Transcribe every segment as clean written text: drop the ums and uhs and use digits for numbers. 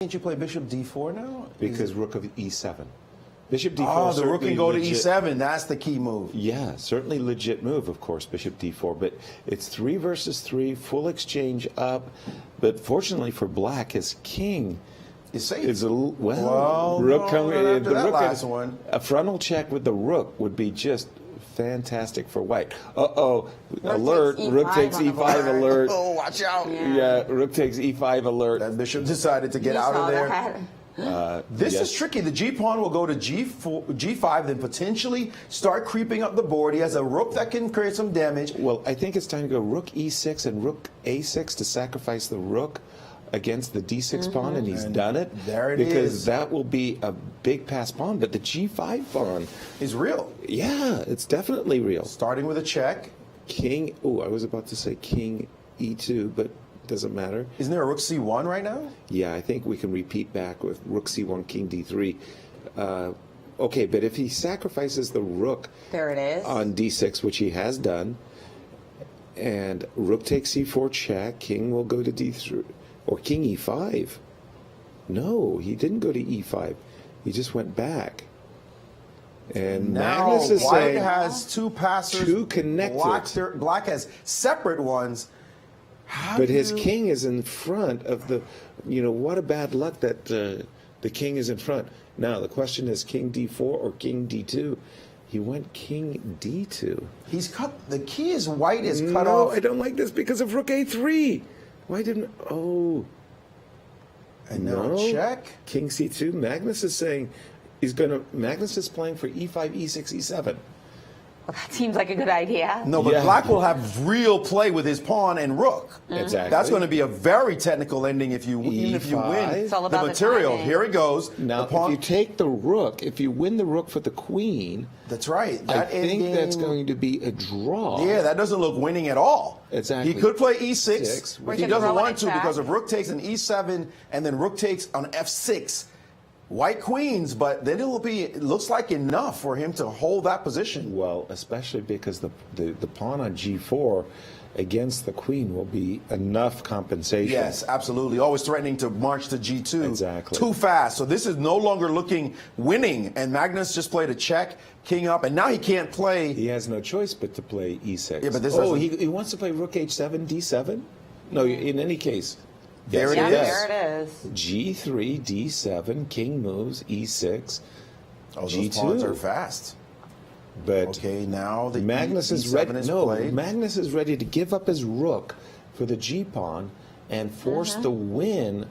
Can't you play bishop d4 now? Because rook of e7. Bishop d4. Oh, the rook can go to legit. e7. That's the key move. Yeah, certainly legit move, of course, bishop d4. But it's 3 versus 3, full exchange up. But fortunately for black, his king is safe. Is a rook coming. The rook last one. A frontal check with the rook would be just fantastic for white. Uh-oh, alert, rook takes e5 alert. Oh, watch out. Yeah, rook takes e5 alert. That bishop decided to get out of there. This is tricky. The g-pawn will go to g5, then potentially start creeping up the board. He has a rook that can create some damage. Well, I think it's time to go rook e6 and rook a6 to sacrifice the rook against the d6 pawn, and he's done it. There it because is. that will be a big pass pawn, but the g5 pawn is real. Yeah, it's definitely real. Starting with a check. King, oh, I was about to say king e2, but doesn't matter. Isn't there a rook c1 right now? Yeah, I think we can repeat back with rook c1, king d3. Okay, but if he sacrifices the rook there it is. On d6, which he has done, and rook takes c4 check, king will go to d3, or king e5. No, he didn't go to e5. He just went back. And now Magnus is white saying has two passers. Two connected. Black has separate ones. But his king is in front of the, what a bad luck that the king is in front. Now, the question is king d4 or king d2. He went king d2. He's cut, the key is white is cut off. No, I don't like this because of rook a3. Why didn't, and now check. King c2. Magnus is saying Magnus is playing for e5, e6, e7. Well, that seems like a good idea. No, but black will have real play with his pawn and rook. Exactly. That's going to be a very technical ending if you even if you win it's all about the material. The Here it goes. Now, if you take the rook, if you win the rook for the queen, that's right. I think that's going to be a draw. Yeah, that doesn't look winning at all. Exactly. He could play e6. He doesn't want to check. because if rook takes an e7 and then rook takes on f6. White queens, but then it looks like enough for him to hold that position. Well, especially because the pawn on g4 against the queen will be enough compensation. Yes, absolutely. Always threatening to march to g2. Exactly. Too fast. So this is no longer looking winning. And Magnus just played a check, king up, and now he can't play. He has no choice but to play e6. Yeah, but this he wants to play rook h7, d7? No, in any case. There it is. There it is. G3, D7, king moves, E6, oh, those G2. pawns are fast. But okay, now the Magnus is ready. played. Magnus is ready to give up his rook for the G pawn and force the win,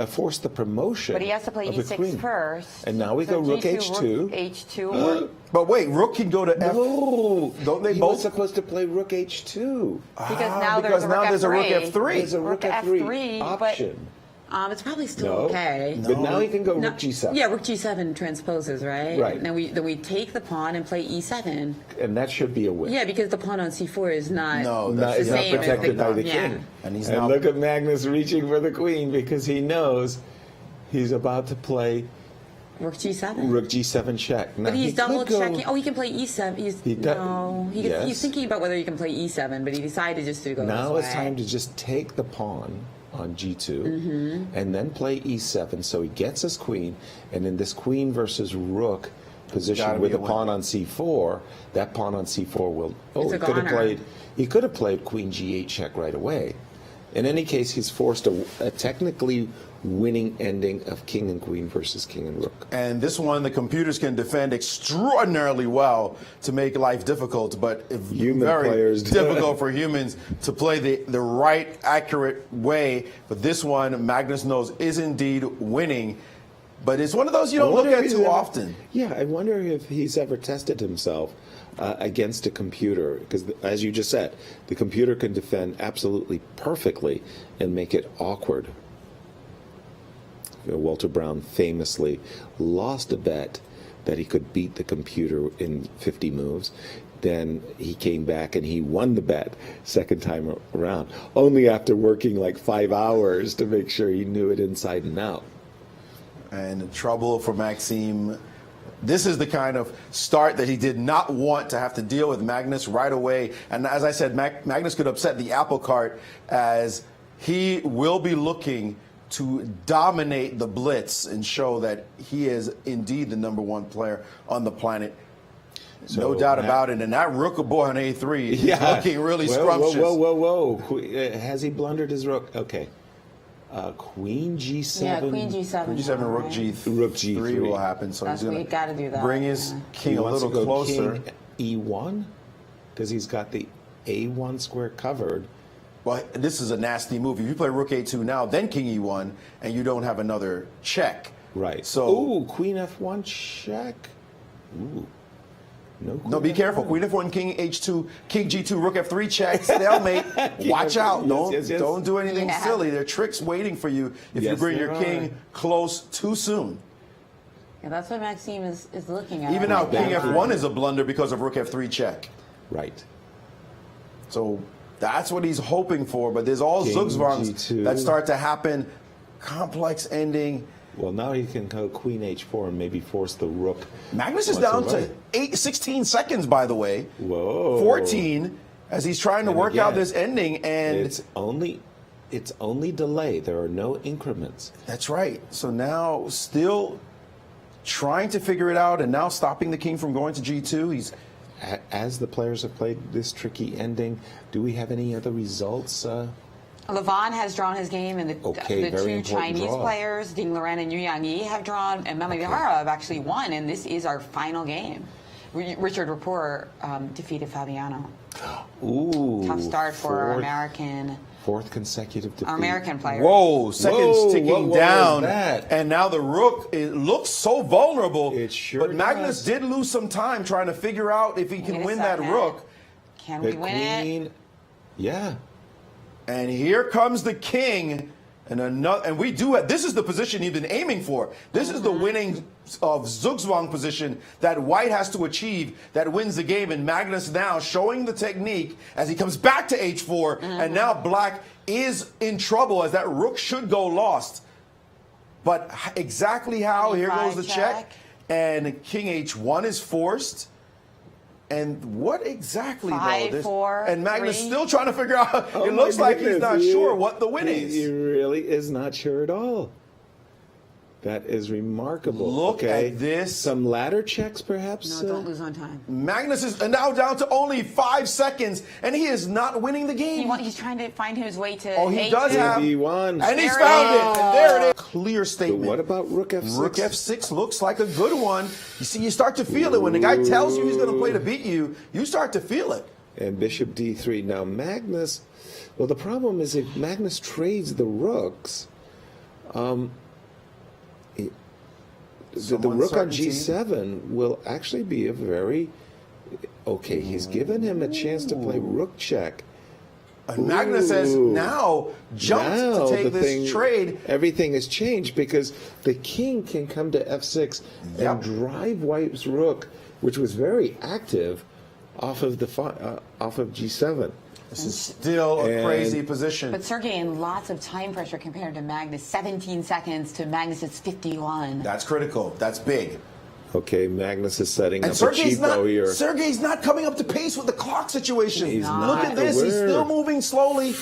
force the promotion. But he has to play of the e6 queen. first. And now we go rook h2. Rook h2. But wait, rook can go to f. No, don't they he both was supposed to play rook h2. Because now there's a rook f3. There's a rook f3 option. But it's probably still okay. But now he can go rook g7. Yeah, rook g7 transposes, right? Right. Then we take the pawn and play e7. And that should be a win. Yeah, because the pawn on c4 is not it's not protected by the king. And look at Magnus reaching for the queen because he knows he's about to play rook g7. Rook g7 check. Now, but he's double checking. Oh, he can play e7. He's thinking about whether he can play e7, but he decided just to go now this it's way. time to just take the pawn on g2 and then play e7 so he gets his queen, and in this queen versus rook position with the pawn on c4, that pawn on c4 will he could have played queen g8 check right away. In any case, he's forced a technically winning ending of king and queen versus king and rook. And this one, the computers can defend extraordinarily well to make life difficult, but very difficult for humans to play the right, accurate way. But this one, Magnus knows, is indeed winning. But it's one of those you don't look at too often. Yeah, I wonder if he's ever tested himself against a computer, because as you just said, the computer can defend absolutely perfectly and make it awkward. Walter Brown famously lost a bet that he could beat the computer in 50 moves. Then he came back and he won the bet second time around, only after working like 5 hours to make sure he knew it inside and out. And the trouble for Maxime, this is the kind of start that he did not want to have to deal with Magnus right away. And as I said, Magnus could upset the apple cart, as he will be looking to dominate the blitz and show that he is indeed the #1 player on the planet. So, no doubt about it. And that rook boy on A3 is looking really scrumptious. Whoa. Has he blundered his rook? Okay. Queen G7. Yeah, Queen G7. Queen G7, Rook G3. Rook G3 will happen. So he's going to do that. Bring his king a little closer. King E1? Because he's got the A1 square covered. Well, this is a nasty move. If you play Rook A2 now, then King E1, and you don't have another check. Right. So, ooh, Queen F1 check. Ooh. No, be careful. Queen F1, King H2, King G2, Rook F3 check, stalemate. Watch out. Don't do anything silly. There are tricks waiting for you if you bring your king close too soon. Yeah, that's what Maxime is looking at. Even now, King F1 is a blunder because of Rook F3 check. Right. So that's what he's hoping for. But there's all Zugzwangs that start to happen. Complex ending. Well, now he can go Queen H4 and maybe force the rook. Magnus is down to 16 seconds, by the way. Whoa. 14 as he's trying to work out this ending. And it's only delay. There are no increments. That's right. So now still trying to figure it out and now stopping the king from going to G2. He's as the players have played this tricky ending, do we have any other results? Levon has drawn his game, and the two Chinese players, Ding Liren and Yu Yangyi, have drawn, and Meli Vihara have actually won, and this is our final game. Richard Rapport defeated Fabiano. Ooh. Tough start for our American. Fourth consecutive defeat. Our American players. Whoa, seconds ticking down. And now the rook, it looks so vulnerable. It sure But Magnus did lose some time trying to figure out if he can win that rook. Can we win it? Yeah. And here comes the king, and we do it. This is the position he's been aiming for. This is the winning of Zugzwang position that White has to achieve that wins the game. And Magnus now showing the technique as he comes back to H4, and now Black is in trouble as that rook should go lost. But exactly how? Here goes the check, and King H1 is forced. And what exactly, though? 5, 4, and Magnus 3. Still trying to figure out. It looks like he's not sure what the win is. He really is not sure at all. That is remarkable. Look at this. Some ladder checks, perhaps? No, don't lose on time. Magnus is now down to only 5 seconds, and he is not winning the game. He's trying to find his way to he does have. He-1. And he's found it. And there it is. Clear statement. But what about Rook F6? Rook F6 looks like a good one. You see, you start to feel it. When the guy tells you he's going to play to beat you, you start to feel it. And Bishop D3. Now, Magnus, well, the problem is if Magnus trades the rooks, the rook on G7 will actually be a very he's given him a chance to play rook check. And Magnus has now jumped to take this trade. Everything has changed because the king can come to F6 and drive White's rook, which was very active, off of G7. This is still a crazy position. But Sergey in lots of time pressure compared to Magnus. 17 seconds to Magnus's 51. That's critical. That's big. Okay, Magnus is setting up a cheapo here. Sergey's not coming up to pace with the clock situation. He's Look at this. He's still moving slowly.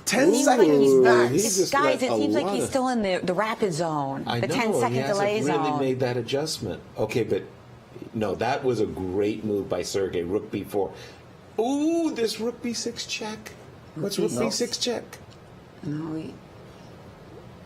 10 seconds max. Guys, it seems like he's still in the rapid zone. The 10-second delay zone. He hasn't really made that adjustment. Okay, but no, that was a great move by Sergey. Rook B4. Ooh, this Rook B6 check. What's Rook B6 check? No,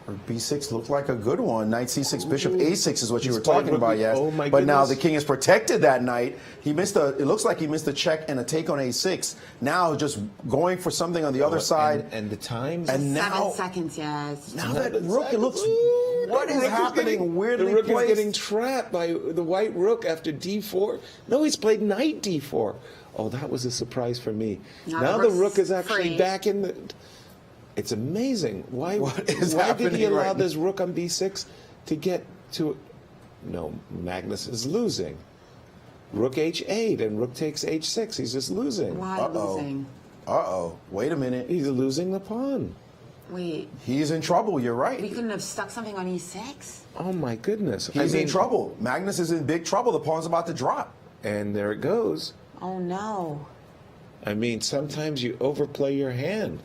Rook B6 looked like a good one. Knight C6, Bishop A6 is what you were talking about, yes. Oh my but now the king is protected that knight. He missed it looks like he missed a check and a take on A6. Now just going for something on the other side. And the times? And now 7 seconds, yes. Now that rook, it looks. What is happening? Weirdly the rook placed. is getting trapped by the white rook after D4. No, he's played knight D4. Oh, that was a surprise for me. Now the rook is actually back in the. It's amazing. Why did he allow this rook on B6 to get to? No, Magnus is losing. Rook H8 and rook takes H6. He's just losing. Why losing? Wait a minute. He's losing the pawn. Wait. He's in trouble. You're right. We couldn't have stuck something on E6? Oh my goodness. He's in trouble. Magnus is in big trouble. The pawn's about to drop. And there it goes. Oh no. I mean, sometimes you overplay your hand.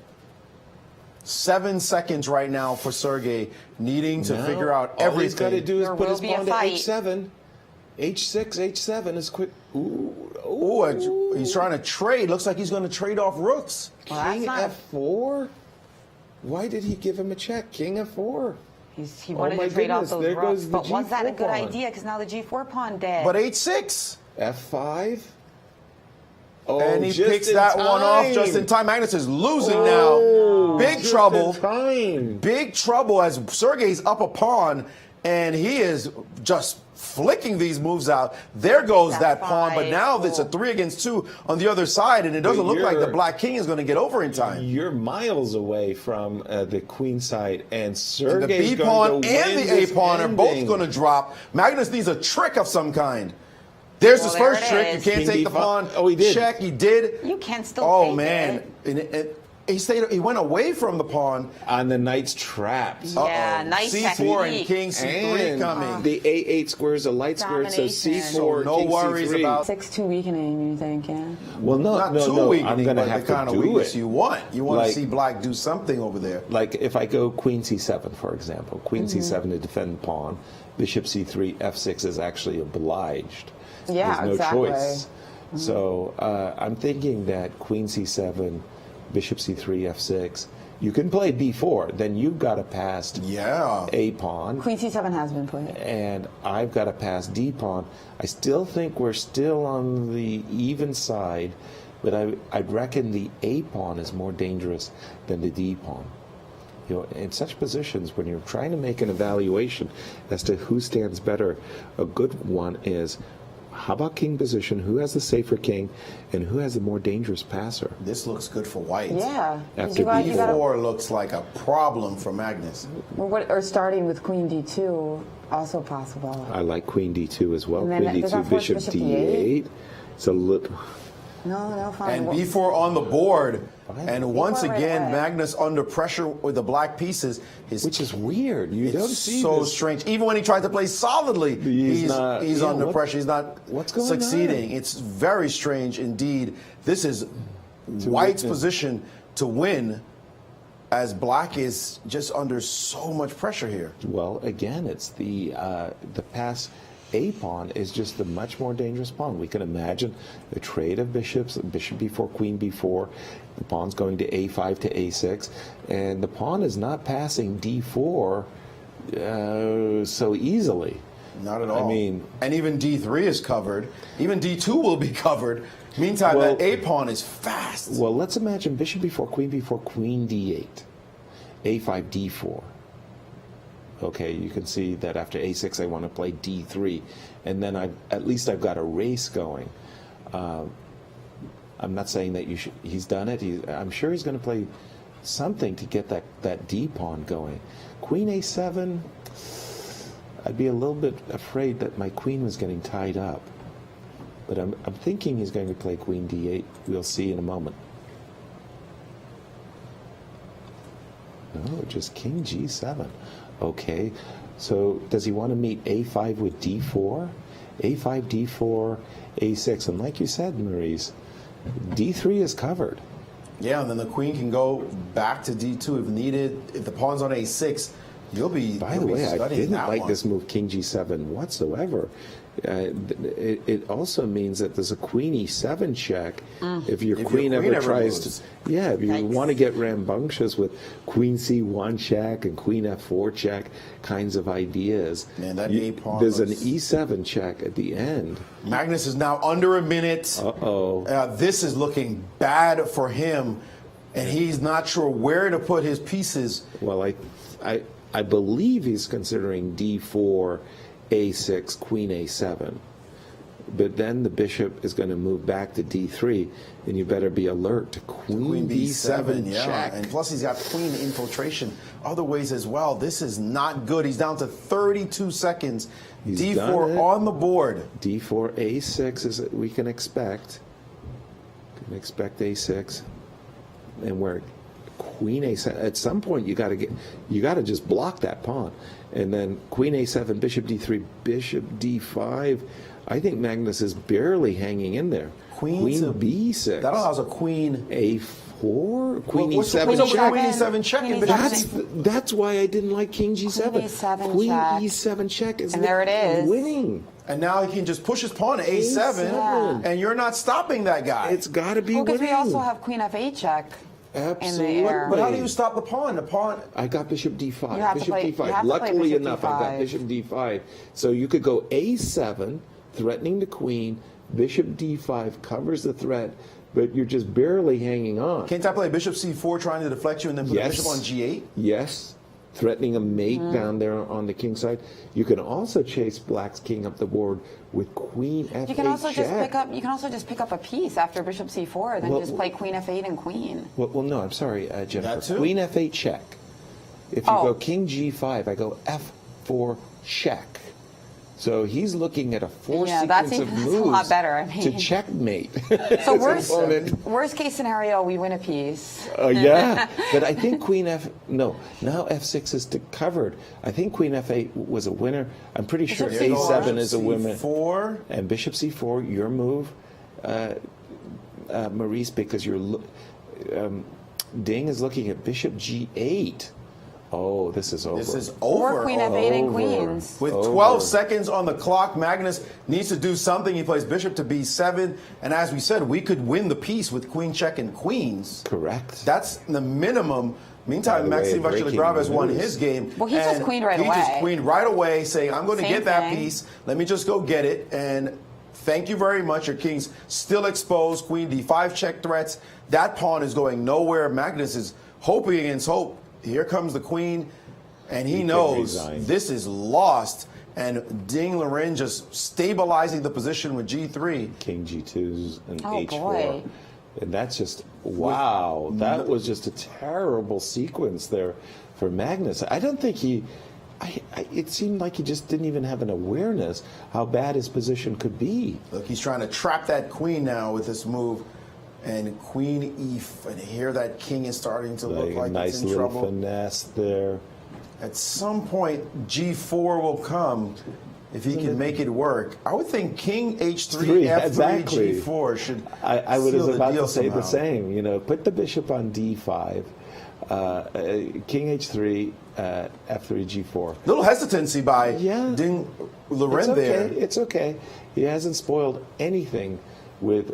7 seconds right now for Sergey, needing to figure out all everything. he's got to do is There put will his be a pawn to fight. h7. h6, h7 is quick. Ooh, he's trying to trade. Looks like he's going to trade off rooks. Well, that's King not- f4? Why did he give him a check? King f4. He wanted my to trade goodness, off there those goes rooks, the but was that a G4 good pawn. idea? Because now the G4 pawn dead. But h6. f5. Oh, And he just picks in that one off time. just in time. Magnus is losing Oh, now. Big just trouble. in time. Big trouble as Sergey's up a pawn, and he is just flicking these moves out. There goes that pawn, but now it's a 3 against 2 on the other side, and it doesn't look like the black king is going to get over in time. You're miles away from the queen side, and And the Sergey's B pawn going to and win the A this pawn are both ending. going to drop. Magnus needs a trick of some kind. There's his Well, there first it trick. You is. can't King take the D5. pawn. Oh, he did. Check. He did. You can still Oh take man. it. And he stayed. He went away from the pawn. And the knight's trapped. Yeah, nice C4 and technique. King C3 And coming. the A8 squares a light square, so Domination. C4, So no King worries C3. about- 6 too weakening, you think, yeah? Well, Not too no. weakening, I'm going to but have the kind to of do weakness it. you want. You want Like- to see black do something over there. Like if I go Queen C7, for example, Queen C7 to defend the pawn, Bishop C3, F6 is actually obliged. Yeah, There's no exactly. choice. So I'm thinking that Queen C7, Bishop C3, F6. You can play B4, then you've got to pass Yeah. A pawn, Queen C7 has been played. and I've got to pass D pawn. I still think we're still on the even side, but I'd reckon the A pawn is more dangerous than the D pawn. You know, in such positions, when you're trying to make an evaluation as to who stands better, a good one is, how about king position? Who has the safer king, and who has the more dangerous passer? This looks good for white. Yeah. 'cause After you got, you gotta, B4 looks like a problem for Magnus. or starting with Queen D2, also possible. I like Queen D2 as well. And then Queen does D2, that force Bishop Bishop D8. It's a little. No, fine. And B4 on the board. Fine. And once B4 right again, away. Magnus under pressure with the black pieces. Which is weird. You don't It's see so this. strange. Even when he tried to play solidly, He's not- he's yeah, under what- pressure. He's not what's going succeeding. on? It's very strange indeed. This is White's witness. position to win, as black is just under so much pressure here. Well, again, it's the pass A pawn is just the much more dangerous pawn. We can imagine the trade of bishops, bishop b4, queen b4, the pawn's going to a5 to a6, and the pawn is not passing d4 so easily. Not at all. I mean, and even D3 is covered. Even D2 will be covered. Meantime, Well- that A pawn is fast. well, let's imagine bishop b4, queen d8, a5, d4. Okay, you can see that after a6 I want to play d3, and then at least I've got a race going. I'm not saying that he's done it. I'm sure he's going to play something to get that d pawn going. Queen a7, I'd be a little bit afraid that my queen was getting tied up. But I'm thinking he's going to play queen d8. We'll see in a moment. No, just king g7. Okay, so does he want to meet a5 with d4? a5, d4, a6. And like you said, Maurice, d3 is covered. Yeah, and then the queen can go back to D2 if needed. If the pawn's on A6, you'll be By the way, I studying didn't that like one. this move, king g7, whatsoever. It also means that there's a queen e7 check if your queen ever tries moves. to. Yeah, if you Yikes. want to get rambunctious with queen c1 check and queen f4 check kinds of ideas. Man, that A pawn There's an looks- e7 check at the end. Magnus is now under a minute. Uh-oh. This is looking bad for him, and he's not sure where to put his pieces. Well, I believe he's considering d4, a6, queen a7. But then the bishop is going to move back to d3, and you better be alert to queen b7 yeah. check. And plus he's got queen infiltration other ways as well. This is not good. He's down to 32 seconds. He's done D4 it. on the board. d4, a6 is we can expect. a6, and where queen a7. At some point, you got to just block that pawn, and then queen a7, bishop d3, bishop d5. I think Magnus is barely hanging in there. Queen B6. That allows a queen A4, Queen what's the E7 Queen check. E7 check in Bishop That's why I didn't like King G7. Queen E7 Queen check. E7 check is And there it is. winning. And now he can just push his pawn to A7, Yeah. and you're not stopping that guy. It's got to be Because winning. we also have Queen F8 check Absolutely. in the air. But how do you stop the pawn? The pawn. I got Bishop D5. You have to Bishop play- you D5. have to play Luckily Bishop enough, I got D5. Bishop D5. So you could go A7, threatening the queen. Bishop D5 covers the threat, but you're just barely hanging on. Can't I play Bishop C4 trying to deflect you and then put the Bishop on G8? Yes. Threatening a mate down there on the king side. You can also chase Black's king up the board with Queen F8 You can also check. just pick up a piece after Bishop C4, then just play Queen F8 and Queen. Well, no, I'm sorry, Jennifer. That too? Queen F8 check. If you Oh. go King G5, I go F4 check. So he's looking at a Yeah, that's sequence of a moves lot better, I to mean. checkmate. So his opponent. worst case scenario, we win a piece. Yeah, but I think now F6 is covered. I think Queen F8 was a winner. I'm pretty sure Bishop C4. A7 is a winner. C4. And Bishop C4, your move, Maurice, because Ding is looking at Bishop G8. Oh, this is over. This is over. Or Queen F8 and Over. Queens. With Over. 12 seconds on the clock, Magnus needs to do something. He plays Bishop to B7. And as we said, we could win the piece with Queen check and Queens. Correct. That's the minimum. Meantime, By the way, Maxime breaking Vachier-Lagrave has won news. his game. Well, he just and queened right he away. just queened right away, saying, I'm going to Same get that thing. piece. Let me just go get it. And thank you very much. Your king's still exposed. Queen D5 check threats. That pawn is going nowhere. Magnus is hoping against hope. Here comes the queen. And he knows this is lost. And Ding Liren just stabilizing the position with G3. King G2 and Oh, H4. boy. And that's just, wow. That was just a terrible sequence there for Magnus. I don't think it seemed like he just didn't even have an awareness how bad his position could be. Look, he's trying to trap that queen now with this move. And Queen E, and here that king is starting to look like nice it's in little trouble. finesse there. At some point, G4 will come if he can make it work. I would think King H3, F3, exactly. G4 should. I was seal the about deal to say the somehow. same. You know, put the bishop on D5, King H3, F3, G4. Little hesitancy by Ding It's Liren okay. there. It's okay. He hasn't spoiled anything with.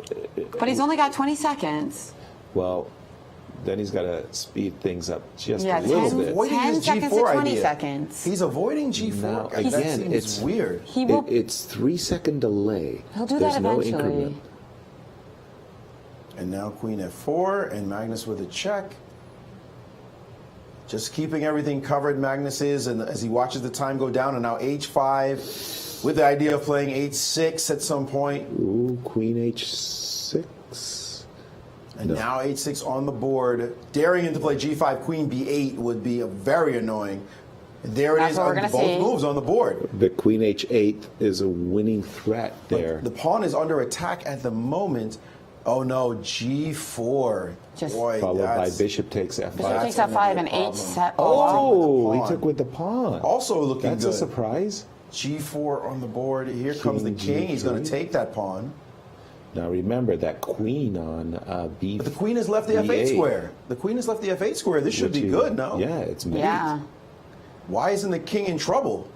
But he's only got 20 seconds. Well, then he's got to speed things up just Yeah, a little 10 bit. Avoiding 10 his seconds G4 to 20 idea. seconds. He's avoiding G4. Now, that again, seems it's weird. He will. It's 3-second delay. He'll do There's that no eventually. increment. And now Queen F4 and Magnus with a check. Just keeping everything covered, Magnus is, and as he watches the time go down, and now H5 with the idea of playing H6 at some point. Ooh, Queen H6. And now H6 on the board. Daring him to play G5, Queen B8 would be very annoying. There it That's is, what we're gonna both see. moves on the board. The Queen H8 is a winning threat there. The pawn is under attack at the moment. Oh no, G4. Just- Boy, Followed by that's Bishop takes F5. Bishop takes gonna be F5 a and problem. H7. Oh, With he the took pawn. with the pawn. Also looking That's good. a surprise. G4 on the board. Here comes the King king. He's going G3. to take that pawn. Now remember that queen on B. But the queen has left the F8 B8. square. The queen has left the F8 square. This should be good, no? Yeah, it's mate. Yeah. Why isn't the king in trouble?